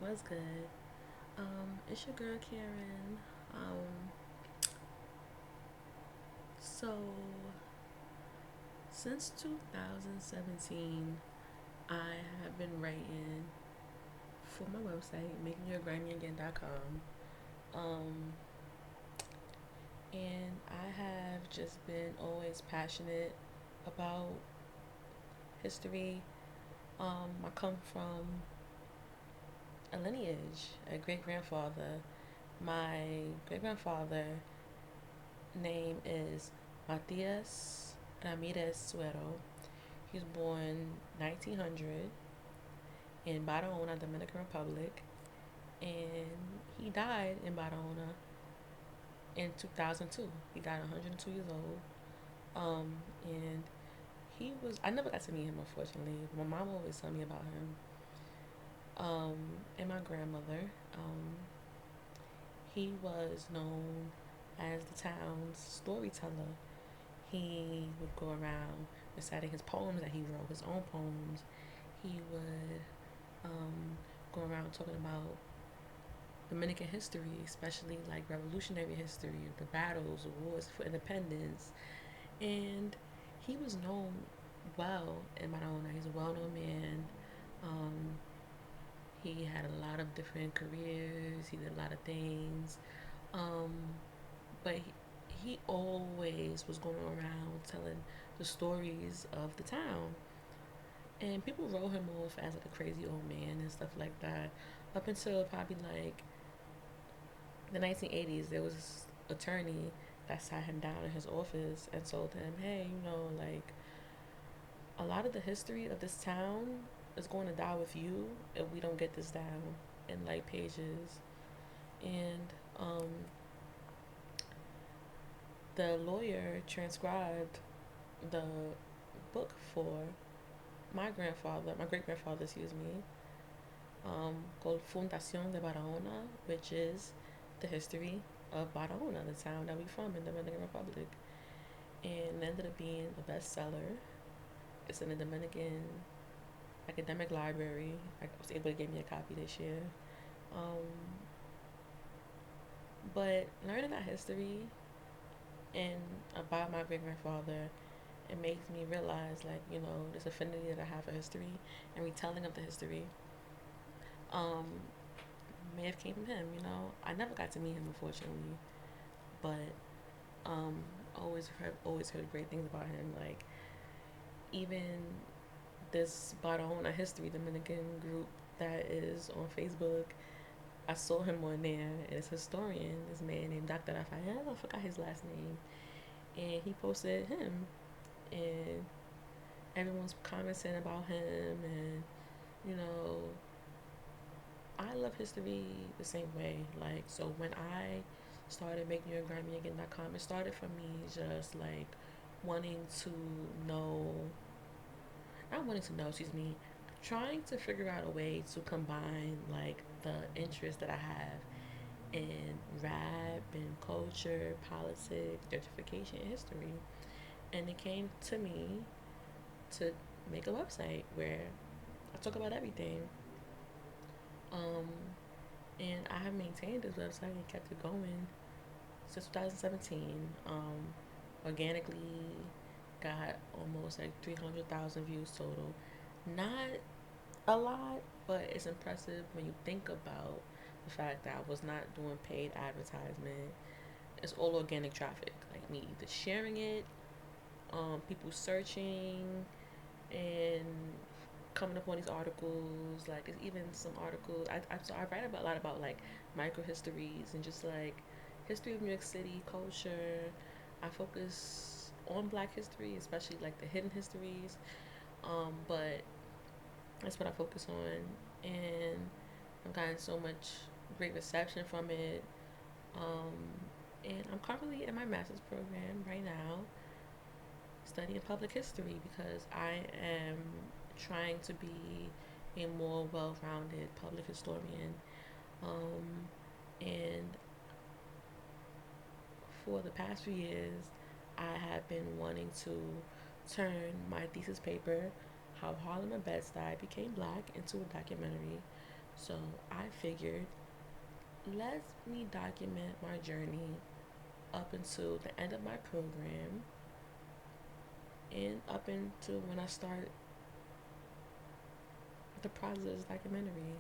What's good? It's your girl Karen. Um, so since 2017, I have been writing for my website, makingyourgrammy.com. Um, and I have just been always passionate about history. I come from a lineage, a great grandfather. My great grandfather name is Matias Ramirez Suero. He was born 1900 in Barahona, Dominican Republic, and he died in Barahona in 2002. He died 102 years old. And I never got to meet him, unfortunately. My mom always told me about him. And my grandmother. He was known as the town's storyteller. He would go around reciting his poems that he wrote, his own poems. He would go around talking about Dominican history, especially like revolutionary history, the battles, the wars for independence. And he was known well in Maradona. He's a well known man. Um, he had a lot of different careers, he did a lot of things. Um, but he always was going around telling the stories of the town. And people wrote him off as like a crazy old man and stuff like that. Up until probably like the 1980s, there was this attorney that sat him down in his office and told him, hey, like a lot of the history of this town is going to die with you if we don't get this down in like pages. And the lawyer transcribed the book for my great grandfather, excuse me, called Fundación de Barahona, which is the history of Barahona, the town that we from in the Dominican Republic. And it ended up being a bestseller. It's in the Dominican Academic Library. I was able to get me a copy this year. Um, but learning that history and about my great grandfather, it makes me realize, like, this affinity that I have for history and retelling of the history. Um, may have came from him. I never got to meet him, unfortunately, but um, always heard great things about him. Like, even this Barahona History Dominican group that is on Facebook, I saw him on there, and it's a historian, this man named Dr. Rafael, I forgot his last name, and he posted him, and everyone's commenting about him, and you know, I love history the same way. Like, so when I started making your Grammy.com, it started for me just like wanting to know, not wanting to know, excuse me, trying to figure out a way to combine like the interest that I have in rap and culture, politics, gentrification, and history. And it came to me to make a website where I talk about everything. Um, and I have maintained this website and kept it going since 2017. Organically got almost like 300,000 views total. Not a lot, but it's impressive when you think about the fact that I was not doing paid advertisement. It's all organic traffic, like me either sharing it, people searching, and coming up on these articles. Like, it's even some articles. So I write about a lot about like micro histories and just like history of New York City culture. I focus on Black history, especially like the hidden histories. But that's what I focus on, and I've gotten so much great reception from it. Um, and I'm currently in my master's program right now, studying public history because I am trying to be a more well-rounded public historian. And for the past few years, I have been wanting to turn my thesis paper, How Harlem and Bed-Stuy Became Black, into a documentary. So I figured, let me document my journey up until the end of my program and up into when I start the process documentary.